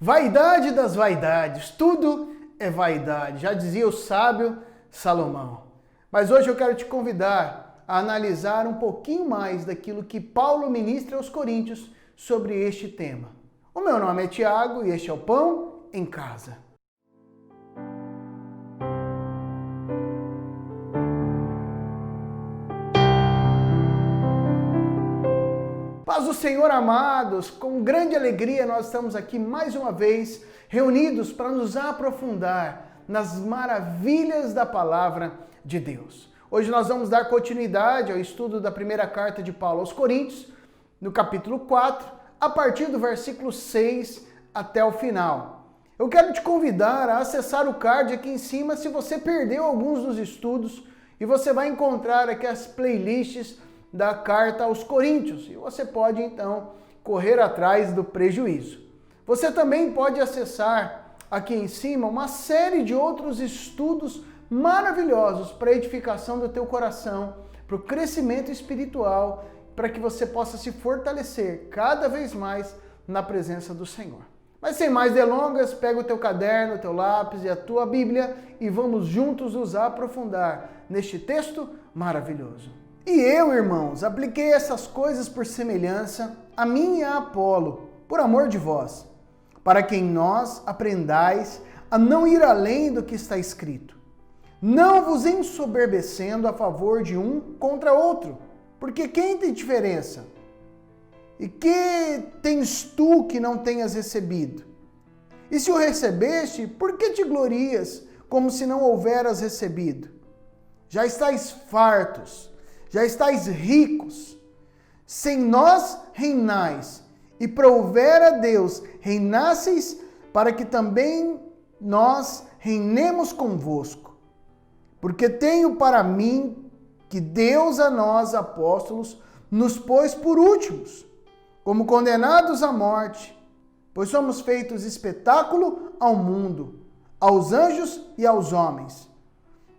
Vaidade das vaidades, tudo é vaidade, já dizia o sábio Salomão. Mas hoje eu quero te convidar a analisar um pouquinho mais daquilo que Paulo ministra aos Coríntios sobre este tema. O meu nome é Tiago e este é o Pão em Casa. Paz do Senhor, amados, com grande alegria nós estamos aqui mais uma vez reunidos para nos aprofundar nas maravilhas da palavra de Deus. Hoje nós vamos dar continuidade ao estudo da primeira carta de Paulo aos Coríntios, no capítulo 4, a partir do versículo 6 até o final. Eu quero te convidar a acessar o card aqui em cima se você perdeu alguns dos estudos e você vai encontrar aqui as playlists da carta aos Coríntios e você pode então correr atrás do prejuízo. Você também pode acessar aqui em cima uma série de outros estudos maravilhosos para a edificação do teu coração, para o crescimento espiritual, para que você possa se fortalecer cada vez mais na presença do Senhor. Mas sem mais delongas, pega o teu caderno, o teu lápis e a tua Bíblia e vamos juntos nos aprofundar neste texto maravilhoso. E eu, irmãos, apliquei essas coisas por semelhança a mim e a Apolo, por amor de vós, para que em nós aprendais a não ir além do que está escrito, não vos ensoberbecendo a favor de um contra outro, porque quem tem diferença? E que tens tu que não tenhas recebido? E se o recebeste, por que te glorias como se não houveras recebido? Já estáis fartos, já estáis ricos, sem nós reinais, e prover a Deus reinasseis, para que também nós reinemos convosco. Porque tenho para mim que Deus a nós, apóstolos, nos pôs por últimos, como condenados à morte, pois somos feitos espetáculo ao mundo, aos anjos e aos homens.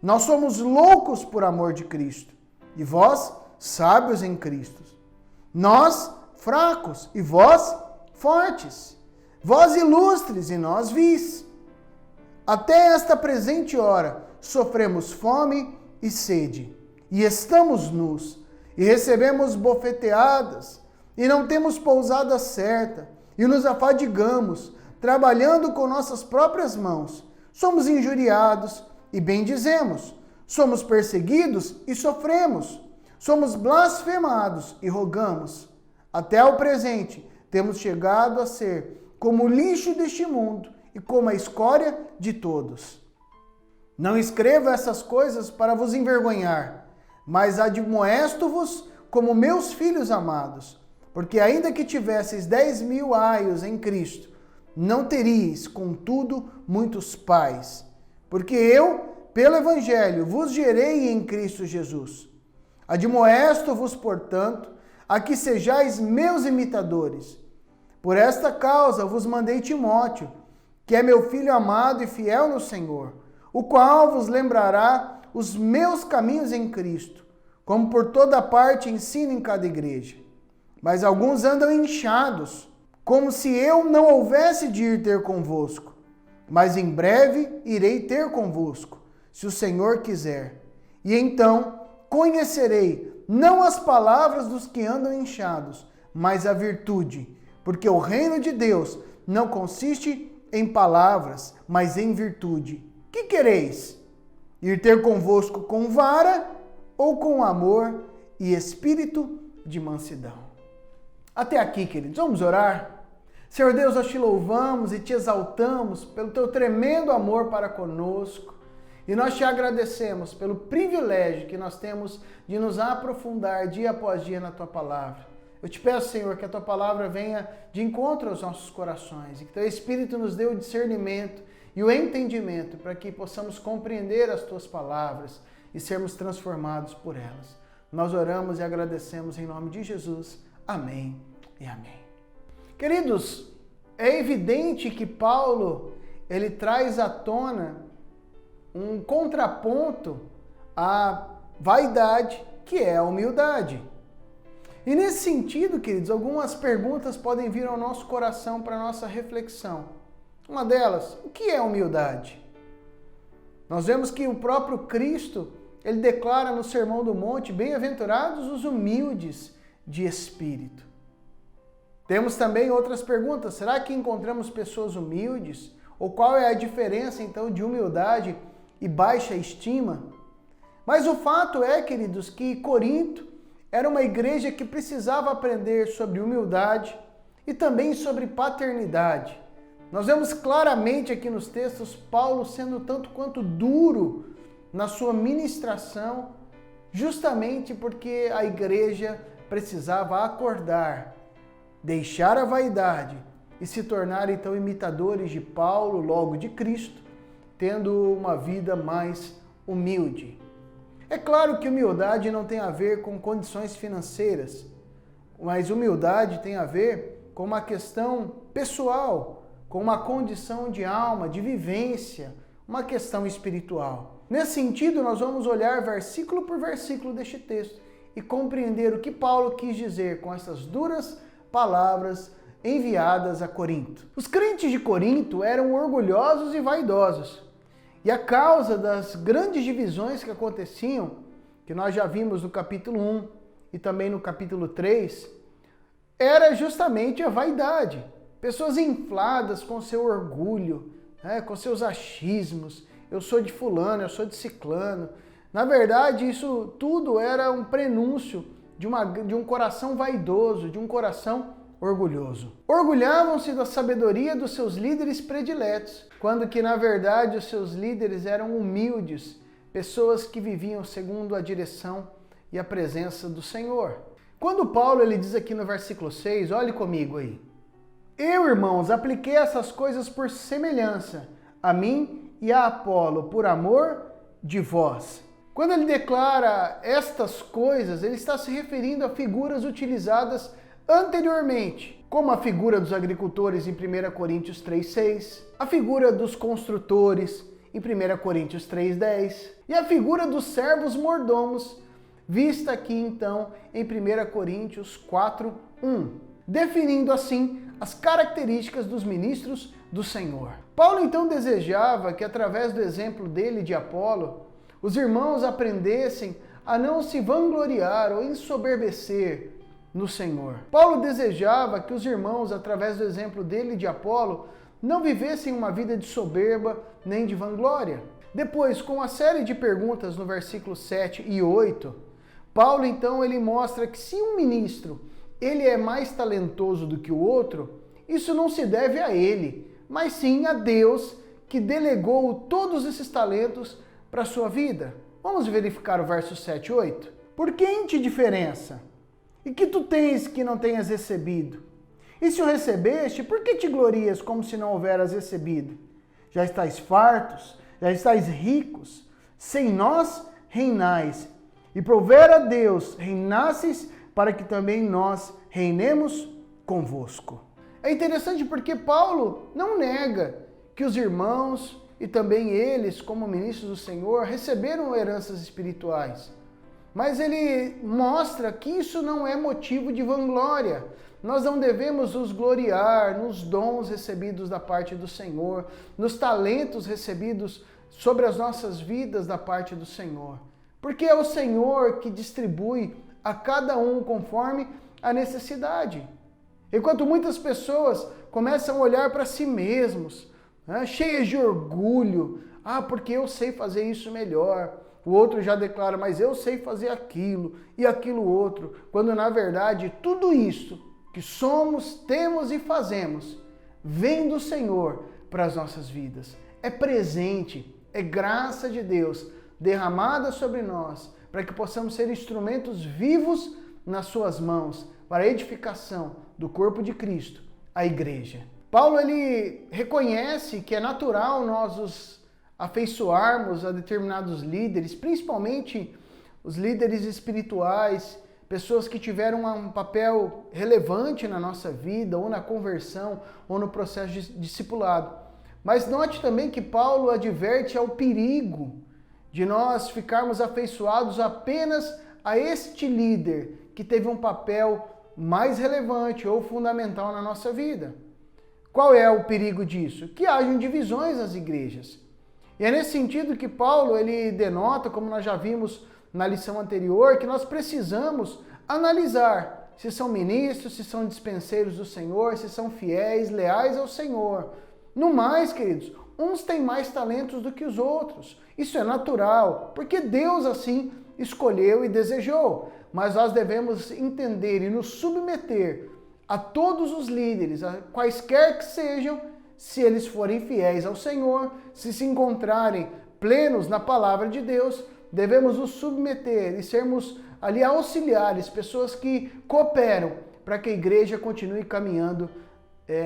Nós somos loucos por amor de Cristo, e vós, sábios em Cristo. Nós, fracos, e vós, fortes. Vós, ilustres, e nós, vis. Até esta presente hora, sofremos fome e sede, e estamos nus, e recebemos bofeteadas, e não temos pousada certa, e nos afadigamos, trabalhando com nossas próprias mãos. Somos injuriados, e bendizemos. Somos perseguidos e sofremos. Somos blasfemados e rogamos. Até o presente, temos chegado a ser como o lixo deste mundo e como a escória de todos. Não escrevo essas coisas para vos envergonhar, mas admoesto-vos como meus filhos amados, porque ainda que tivesseis 10.000 aios em Cristo, não teríeis, contudo, muitos pais, porque eu, pelo Evangelho, vos gerei em Cristo Jesus. Admoesto-vos, portanto, a que sejais meus imitadores. Por esta causa vos mandei Timóteo, que é meu filho amado e fiel no Senhor, o qual vos lembrará os meus caminhos em Cristo, como por toda parte ensino em cada igreja. Mas alguns andam inchados, como se eu não houvesse de ir ter convosco. Mas em breve irei ter convosco, se o Senhor quiser. E então conhecerei não as palavras dos que andam inchados, mas a virtude, porque o reino de Deus não consiste em palavras, mas em virtude. Que quereis? Ir ter convosco com vara ou com amor e espírito de mansidão? Até aqui, queridos, vamos orar? Senhor Deus, nós te louvamos e te exaltamos pelo teu tremendo amor para conosco. E nós te agradecemos pelo privilégio que nós temos de nos aprofundar dia após dia na tua palavra. Eu te peço, Senhor, que a tua palavra venha de encontro aos nossos corações e que teu Espírito nos dê o discernimento e o entendimento para que possamos compreender as tuas palavras e sermos transformados por elas. Nós oramos e agradecemos em nome de Jesus. Amém e amém. Queridos, é evidente que Paulo, ele traz à tona um contraponto à vaidade, que é a humildade. E nesse sentido, queridos, algumas perguntas podem vir ao nosso coração para a nossa reflexão. Uma delas, o que é humildade? Nós vemos que o próprio Cristo, ele declara no Sermão do Monte, bem-aventurados os humildes de espírito. Temos também outras perguntas. Será que encontramos pessoas humildes? Ou qual é a diferença, então, de humildade e baixa estima? Mas o fato é, queridos, que Corinto era uma igreja que precisava aprender sobre humildade e também sobre paternidade. Nós vemos claramente aqui nos textos Paulo sendo tanto quanto duro na sua ministração, justamente porque a igreja precisava acordar, deixar a vaidade e se tornar então imitadores de Paulo, logo de Cristo, tendo uma vida mais humilde. É claro que humildade não tem a ver com condições financeiras, mas humildade tem a ver com uma questão pessoal, com uma condição de alma, de vivência, uma questão espiritual. Nesse sentido, nós vamos olhar versículo por versículo deste texto e compreender o que Paulo quis dizer com essas duras palavras enviadas a Corinto. Os crentes de Corinto eram orgulhosos e vaidosos. E a causa das grandes divisões que aconteciam, que nós já vimos no capítulo 1 e também no capítulo 3, era justamente a vaidade. Pessoas infladas com seu orgulho, com seus achismos. Eu sou de fulano, eu sou de ciclano. Na verdade, isso tudo era um prenúncio de um coração vaidoso, de um coração orgulhoso. Orgulhavam-se da sabedoria dos seus líderes prediletos, quando que na verdade os seus líderes eram humildes, pessoas que viviam segundo a direção e a presença do Senhor. Quando Paulo ele diz aqui no versículo 6, olhe comigo aí. Eu, irmãos, apliquei essas coisas por semelhança a mim e a Apolo, por amor de vós. Quando ele declara estas coisas, ele está se referindo a figuras utilizadas anteriormente, como a figura dos agricultores em 1 Coríntios 3,6, a figura dos construtores em 1 Coríntios 3,10 e a figura dos servos mordomos, vista aqui então em 1 Coríntios 4,1, definindo assim as características dos ministros do Senhor. Paulo então desejava que através do exemplo dele de Apolo, os irmãos aprendessem a não se vangloriar ou ensoberbecer no Senhor. Paulo desejava que os irmãos, através do exemplo dele de Apolo, não vivessem uma vida de soberba nem de vanglória. Depois, com a série de perguntas no versículo 7 e 8, Paulo então ele mostra que se um ministro ele é mais talentoso do que o outro, isso não se deve a ele, mas sim a Deus que delegou todos esses talentos para a sua vida. Vamos verificar o verso 7 e 8? Por que em ti diferença? E que tu tens que não tenhas recebido? E se o recebeste, por que te glorias como se não houveras recebido? Já estáis fartos, já estáis ricos, sem nós reinais. E prover a Deus reinasseis, para que também nós reinemos convosco. É interessante porque Paulo não nega que os irmãos e também eles, como ministros do Senhor, receberam heranças espirituais. Mas ele mostra que isso não é motivo de vanglória. Nós não devemos nos gloriar nos dons recebidos da parte do Senhor, nos talentos recebidos sobre as nossas vidas da parte do Senhor. Porque é o Senhor que distribui a cada um conforme a necessidade. Enquanto muitas pessoas começam a olhar para si mesmos, cheias de orgulho, porque eu sei fazer isso melhor. O outro já declara, mas eu sei fazer aquilo e aquilo outro, quando na verdade tudo isso que somos, temos e fazemos vem do Senhor para as nossas vidas. É presente, é graça de Deus derramada sobre nós, para que possamos ser instrumentos vivos nas suas mãos, para a edificação do corpo de Cristo, a igreja. Paulo ele reconhece que é natural nós nos afeiçoarmos a determinados líderes, principalmente os líderes espirituais, pessoas que tiveram um papel relevante na nossa vida, ou na conversão, ou no processo de discipulado. Mas note também que Paulo adverte ao perigo de nós ficarmos afeiçoados apenas a este líder que teve um papel mais relevante ou fundamental na nossa vida. qual é o perigo disso? Que hajam divisões nas igrejas. E é nesse sentido que Paulo ele denota, como nós já vimos na lição anterior, que nós precisamos analisar se são ministros, se são dispenseiros do Senhor, se são fiéis, leais ao Senhor. No mais, queridos, uns têm mais talentos do que os outros. Isso é natural, porque Deus assim escolheu e desejou. Mas nós devemos entender e nos submeter a todos os líderes, a quaisquer que sejam, se eles forem fiéis ao Senhor, se encontrarem plenos na palavra de Deus, devemos nos submeter e sermos ali auxiliares, pessoas que cooperam para que a igreja continue caminhando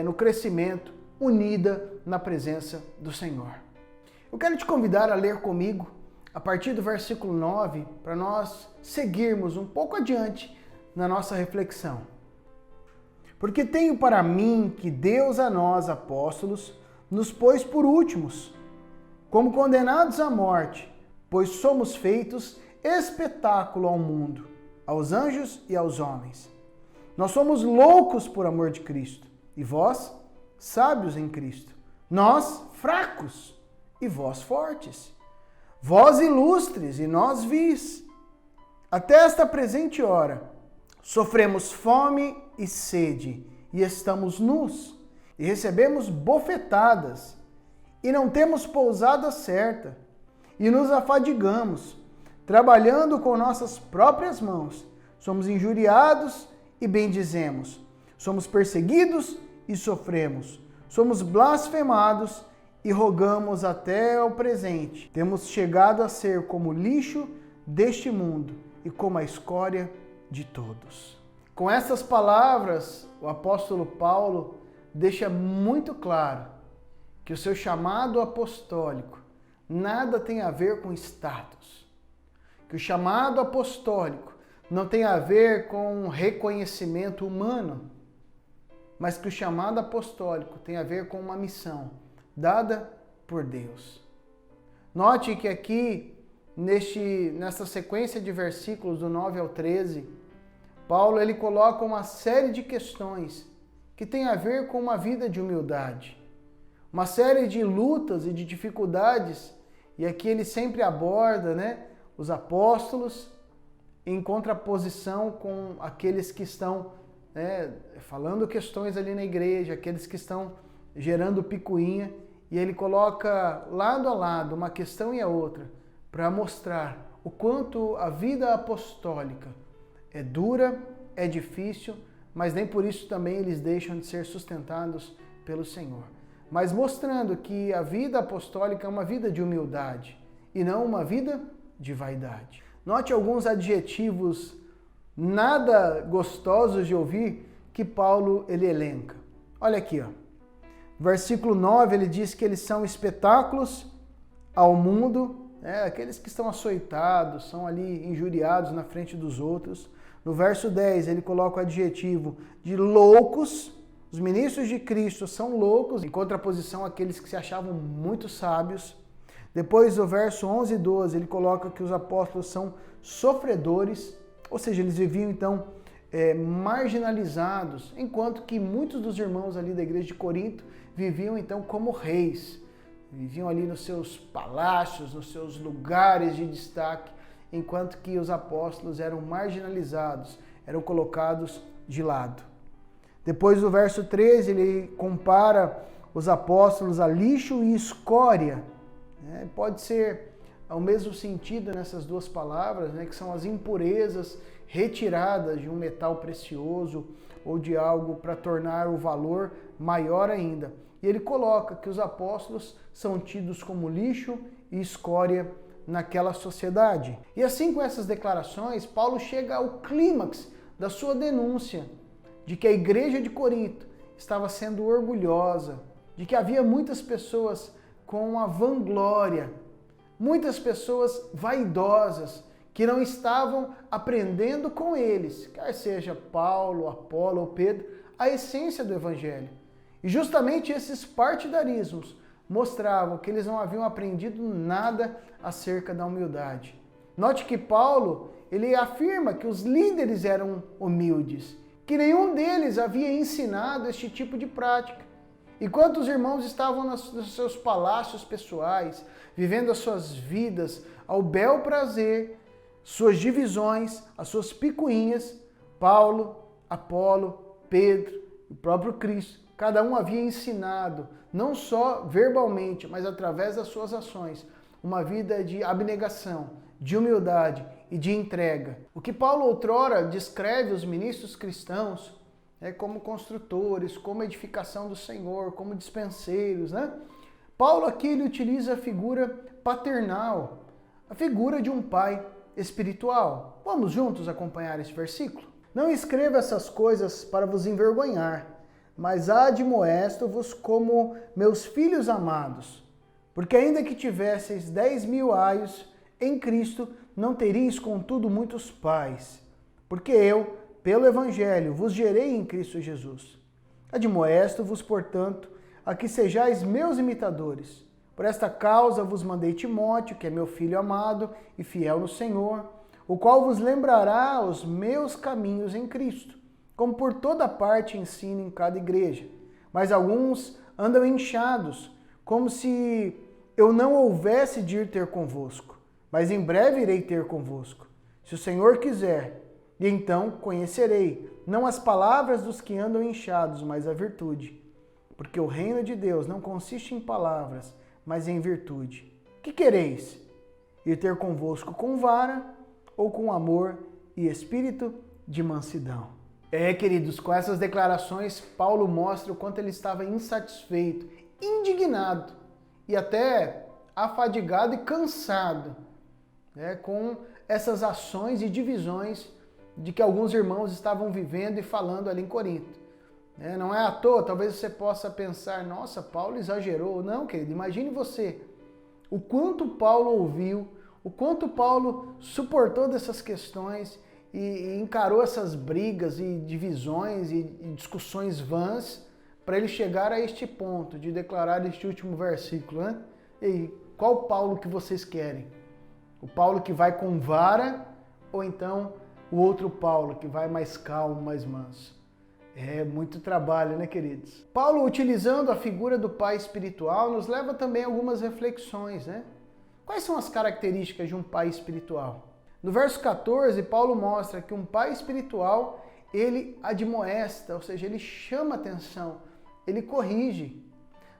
no crescimento, unida na presença do Senhor. Eu quero te convidar a ler comigo a partir do versículo 9, para nós seguirmos um pouco adiante na nossa reflexão. Porque tenho para mim que Deus a nós, apóstolos, nos pôs por últimos, como condenados à morte, pois somos feitos espetáculo ao mundo, aos anjos e aos homens. Nós somos loucos por amor de Cristo, e vós, sábios em Cristo. Nós, fracos, e vós fortes. Vós ilustres, e nós vis. Até esta presente hora, sofremos fome e sede, e estamos nus, e recebemos bofetadas, e não temos pousada certa, e nos afadigamos, trabalhando com nossas próprias mãos. Somos injuriados e bendizemos. Somos perseguidos e sofremos. Somos blasfemados e rogamos até o presente. Temos chegado a ser como lixo deste mundo e como a escória de todos. Com essas palavras, o apóstolo Paulo deixa muito claro que o seu chamado apostólico nada tem a ver com status. Que o chamado apostólico não tem a ver com reconhecimento humano, mas que o chamado apostólico tem a ver com uma missão dada por Deus. Note que aqui, nessa sequência de versículos do 9 ao 13, Paulo ele coloca uma série de questões que tem a ver com uma vida de humildade. Uma série de lutas e de dificuldades, e aqui ele sempre aborda, os apóstolos em contraposição com aqueles que estão falando questões ali na igreja, aqueles que estão gerando picuinha, e ele coloca lado a lado uma questão e a outra para mostrar o quanto a vida apostólica é dura, é difícil, mas nem por isso também eles deixam de ser sustentados pelo Senhor. Mas mostrando que a vida apostólica é uma vida de humildade e não uma vida de vaidade. Note alguns adjetivos nada gostosos de ouvir que Paulo ele elenca. Olha aqui, ó. Versículo 9, ele diz que eles são espetáculos ao mundo, aqueles que estão açoitados, são ali injuriados na frente dos outros. No verso 10, ele coloca o adjetivo de loucos. Os ministros de Cristo são loucos, em contraposição àqueles que se achavam muito sábios. Depois, do verso 11 e 12, ele coloca que os apóstolos são sofredores, ou seja, eles viviam então marginalizados, enquanto que muitos dos irmãos ali da igreja de Corinto viviam então como reis, viviam ali nos seus palácios, nos seus lugares de destaque, enquanto que os apóstolos eram marginalizados, eram colocados de lado. Depois do verso 13, ele compara os apóstolos a lixo e escória. Pode ser ao mesmo sentido nessas duas palavras, que são as impurezas retiradas de um metal precioso ou de algo para tornar o valor maior ainda. E ele coloca que os apóstolos são tidos como lixo e escória naquela sociedade. E assim, com essas declarações, Paulo chega ao clímax da sua denúncia de que a igreja de Corinto estava sendo orgulhosa, de que havia muitas pessoas com a vanglória, muitas pessoas vaidosas, que não estavam aprendendo com eles, quer seja Paulo, Apolo ou Pedro, a essência do evangelho. E justamente esses partidarismos mostravam que eles não haviam aprendido nada acerca da humildade. Note que Paulo, ele afirma que os líderes eram humildes, que nenhum deles havia ensinado este tipo de prática. Enquanto os irmãos estavam nos seus palácios pessoais, vivendo as suas vidas ao bel prazer, suas divisões, as suas picuinhas, Paulo, Apolo, Pedro, o próprio Cristo, cada um havia ensinado, não só verbalmente, mas através das suas ações, uma vida de abnegação, de humildade e de entrega. O que Paulo outrora descreve os ministros cristãos como construtores, como edificação do Senhor, como dispenseiros, né? Paulo aqui ele utiliza a figura paternal, a figura de um pai espiritual. Vamos juntos acompanhar esse versículo? Não escreva essas coisas para vos envergonhar, mas admoesto-vos como meus filhos amados, porque ainda que tivesseis 10.000 aios, em Cristo não teríeis contudo muitos pais, porque eu, pelo Evangelho, vos gerei em Cristo Jesus. Admoesto-vos, portanto, a que sejais meus imitadores. Por esta causa vos mandei Timóteo, que é meu filho amado e fiel no Senhor, o qual vos lembrará os meus caminhos em Cristo, como por toda parte ensino em cada igreja. Mas alguns andam inchados, como se eu não houvesse de ir ter convosco, mas em breve irei ter convosco, se o Senhor quiser, e então conhecerei, não as palavras dos que andam inchados, mas a virtude. Porque o reino de Deus não consiste em palavras, mas em virtude. Que quereis? Ir ter convosco com vara ou com amor e espírito de mansidão? Queridos, com essas declarações, Paulo mostra o quanto ele estava insatisfeito, indignado e até afadigado e cansado, com essas ações e divisões de que alguns irmãos estavam vivendo e falando ali em Corinto. Não é à toa, talvez você possa pensar, nossa, Paulo exagerou. Não, querido, imagine você, o quanto Paulo ouviu, o quanto Paulo suportou dessas questões e encarou essas brigas e divisões e discussões vãs para ele chegar a este ponto de declarar este último versículo, né? E qual Paulo que vocês querem? O Paulo que vai com vara ou então o outro Paulo que vai mais calmo, mais manso? É muito trabalho, né, queridos? Paulo, utilizando a figura do pai espiritual, nos leva também a algumas reflexões, né? Quais são as características de um pai espiritual? No verso 14, Paulo mostra que um pai espiritual, ele admoesta, ou seja, ele chama atenção, ele corrige.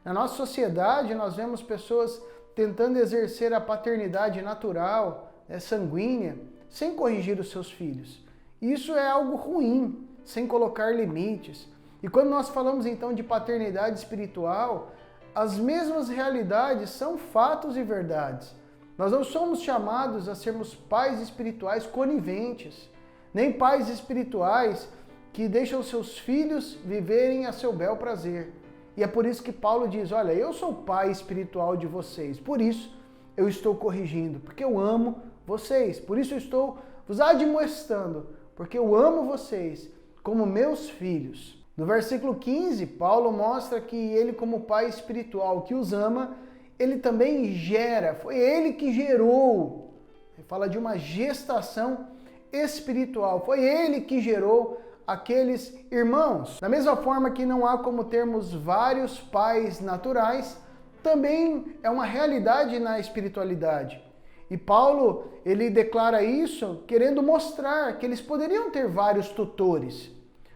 Na nossa sociedade, nós vemos pessoas tentando exercer a paternidade natural, sanguínea, sem corrigir os seus filhos. Isso é algo ruim, sem colocar limites. E quando nós falamos então de paternidade espiritual, as mesmas realidades são fatos e verdades. Nós não somos chamados a sermos pais espirituais coniventes, nem pais espirituais que deixam seus filhos viverem a seu bel prazer. E é por isso que Paulo diz, olha, eu sou o pai espiritual de vocês, por isso eu estou corrigindo, porque eu amo vocês, por isso eu estou vos admoestando, porque eu amo vocês como meus filhos. No versículo 15, Paulo mostra que ele, como pai espiritual que os ama, ele também gera, foi ele que gerou. Ele fala de uma gestação espiritual, foi ele que gerou aqueles irmãos. Da mesma forma que não há como termos vários pais naturais, também é uma realidade na espiritualidade. E Paulo, ele declara isso querendo mostrar que eles poderiam ter vários tutores,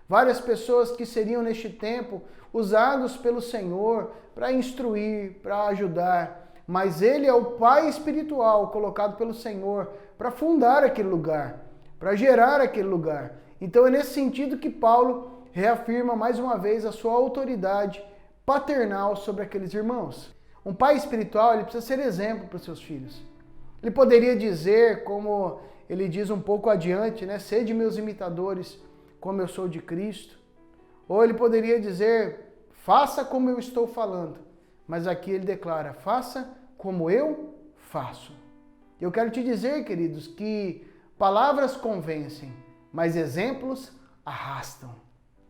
várias pessoas que seriam neste tempo usados pelo Senhor para instruir, para ajudar. Mas ele é o pai espiritual colocado pelo Senhor para fundar aquele lugar, para gerar aquele lugar. Então é nesse sentido que Paulo reafirma mais uma vez a sua autoridade paternal sobre aqueles irmãos. Um pai espiritual, ele precisa ser exemplo para os seus filhos. Ele poderia dizer, como ele diz um pouco adiante, né? Sede meus imitadores, como eu sou de Cristo. Ou ele poderia dizer, faça como eu estou falando. Mas aqui ele declara, faça como eu faço. Eu quero te dizer, queridos, que palavras convencem, mas exemplos arrastam.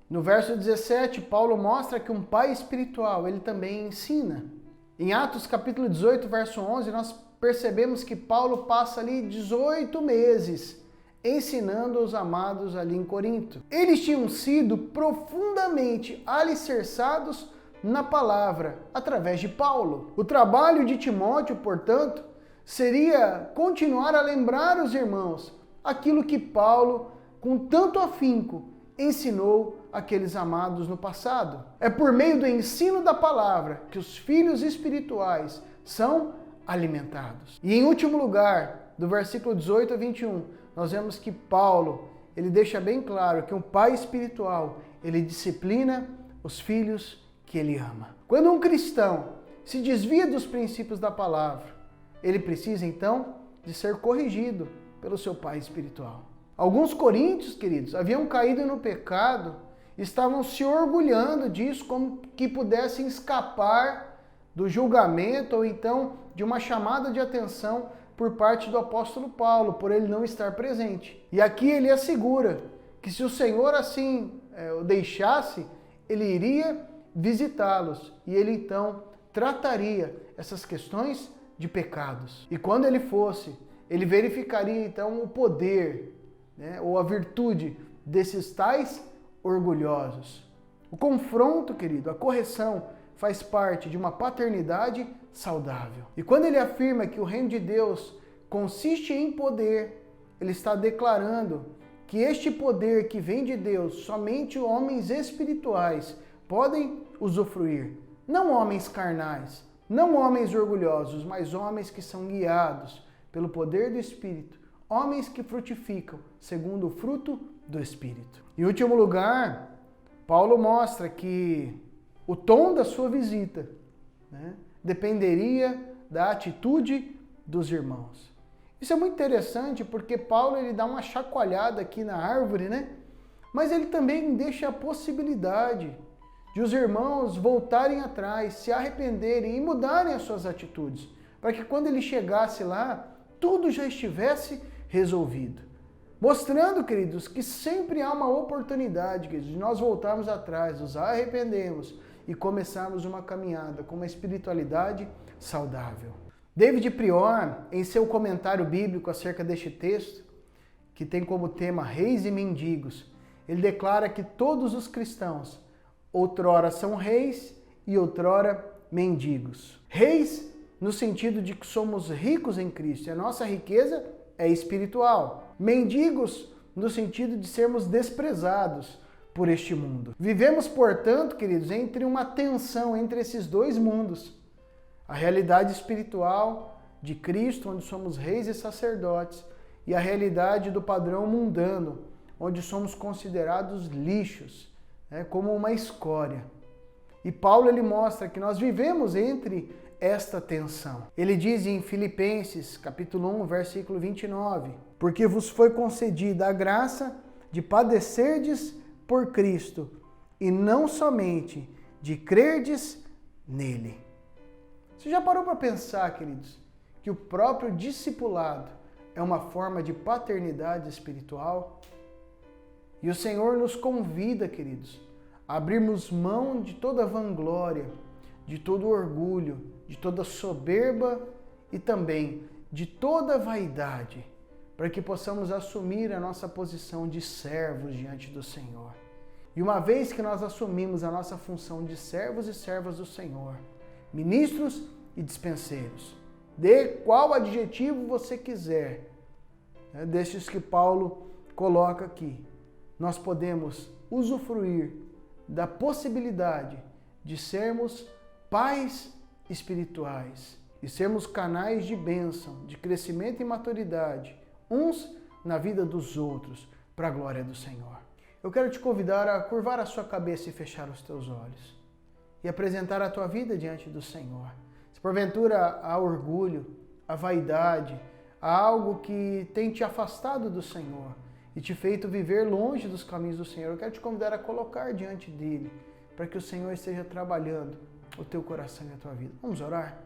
No verso 17, Paulo mostra que um pai espiritual, ele também ensina. Em Atos capítulo 18, verso 11, nós percebemos que Paulo passa ali 18 meses ensinando os amados ali em Corinto. Eles tinham sido profundamente alicerçados na palavra, através de Paulo. O trabalho de Timóteo, portanto, seria continuar a lembrar os irmãos aquilo que Paulo, com tanto afinco, ensinou àqueles amados no passado. É por meio do ensino da palavra que os filhos espirituais são alimentados. E em último lugar, do versículo 18 a 21, nós vemos que Paulo, ele deixa bem claro que um pai espiritual, ele disciplina os filhos que ele ama. Quando um cristão se desvia dos princípios da palavra, ele precisa então de ser corrigido pelo seu pai espiritual. Alguns coríntios, queridos, haviam caído no pecado, estavam se orgulhando disso como que pudessem escapar do julgamento ou então de uma chamada de atenção por parte do apóstolo Paulo, por ele não estar presente. E aqui ele assegura que se o Senhor assim o deixasse, ele iria visitá-los e ele então trataria essas questões de pecados. E quando ele fosse, ele verificaria então o poder, ou a virtude desses tais orgulhosos. O confronto, querido, a correção faz parte de uma paternidade saudável. E quando ele afirma que o reino de Deus consiste em poder, ele está declarando que este poder que vem de Deus, somente homens espirituais podem usufruir. Não homens carnais, não homens orgulhosos, mas homens que são guiados pelo poder do Espírito. Homens que frutificam segundo o fruto do Espírito. Em último lugar, Paulo mostra que o tom da sua visita dependeria da atitude dos irmãos. Isso é muito interessante porque Paulo ele dá uma chacoalhada aqui na árvore, mas ele também deixa a possibilidade de os irmãos voltarem atrás, se arrependerem e mudarem as suas atitudes, para que quando ele chegasse lá, tudo já estivesse resolvido. Mostrando, queridos, que sempre há uma oportunidade, queridos, de nós voltarmos atrás, nos arrependermos e começarmos uma caminhada com uma espiritualidade saudável. David Prior, em seu comentário bíblico acerca deste texto, que tem como tema reis e mendigos, ele declara que todos os cristãos outrora são reis e outrora mendigos. Reis no sentido de que somos ricos em Cristo e a nossa riqueza é espiritual. Mendigos no sentido de sermos desprezados por este mundo. Vivemos, portanto, queridos, entre uma tensão entre esses dois mundos. A realidade espiritual de Cristo, onde somos reis e sacerdotes, e a realidade do padrão mundano, onde somos considerados lixos, como uma escória. E Paulo ele mostra que nós vivemos entre esta tensão. Ele diz em Filipenses, capítulo 1, versículo 29, porque vos foi concedida a graça de padecerdes por Cristo, e não somente de crerdes nele. Você já parou para pensar, queridos, que o próprio discipulado é uma forma de paternidade espiritual? E o Senhor nos convida, queridos, a abrirmos mão de toda vanglória, de todo orgulho, de toda soberba e também de toda vaidade, para que possamos assumir a nossa posição de servos diante do Senhor. E uma vez que nós assumimos a nossa função de servos e servas do Senhor, ministros e dispenseiros, dê qual adjetivo você quiser, destes que Paulo coloca aqui, nós podemos usufruir da possibilidade de sermos pais espirituais e sermos canais de bênção, de crescimento e maturidade, uns na vida dos outros, para a glória do Senhor. Eu quero te convidar a curvar a sua cabeça e fechar os teus olhos e apresentar a tua vida diante do Senhor. Se porventura há orgulho, há vaidade, há algo que tem te afastado do Senhor e te feito viver longe dos caminhos do Senhor, eu quero te convidar a colocar diante dele, para que o Senhor esteja trabalhando o teu coração e a tua vida. Vamos orar?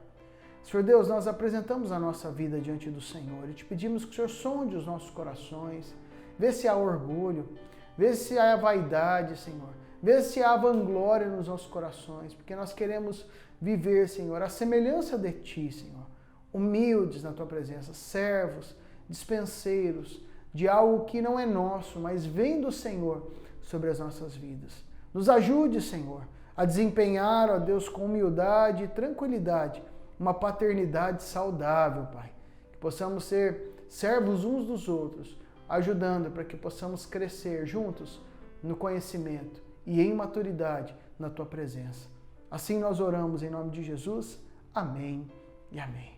Senhor Deus, nós apresentamos a nossa vida diante do Senhor e te pedimos que o Senhor sonde os nossos corações, vê se há orgulho, vê se há vaidade, Senhor, vê se há vanglória nos nossos corações, porque nós queremos viver, Senhor, a semelhança de Ti, Senhor, humildes na Tua presença, servos, dispenseiros de algo que não é nosso, mas vem do Senhor sobre as nossas vidas. Nos ajude, Senhor, a desempenhar, ó Deus, com humildade e tranquilidade, uma paternidade saudável, Pai. Que possamos ser servos uns dos outros, ajudando para que possamos crescer juntos no conhecimento e em maturidade na Tua presença. Assim nós oramos em nome de Jesus. Amém e amém.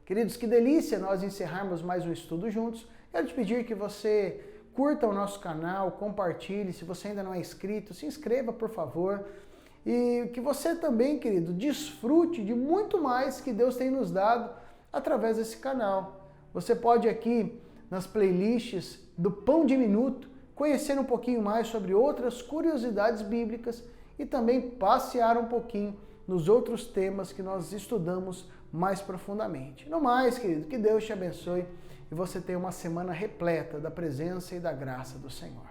Queridos, que delícia nós encerrarmos mais um estudo juntos. Quero te pedir que você curta o nosso canal, compartilhe. Se você ainda não é inscrito, se inscreva, por favor. E que você também, querido, desfrute de muito mais que Deus tem nos dado através desse canal. Você pode aqui, nas playlists do Pão de Minuto, conhecer um pouquinho mais sobre outras curiosidades bíblicas e também passear um pouquinho nos outros temas que nós estudamos mais profundamente. No mais, querido, que Deus te abençoe e você tenha uma semana repleta da presença e da graça do Senhor.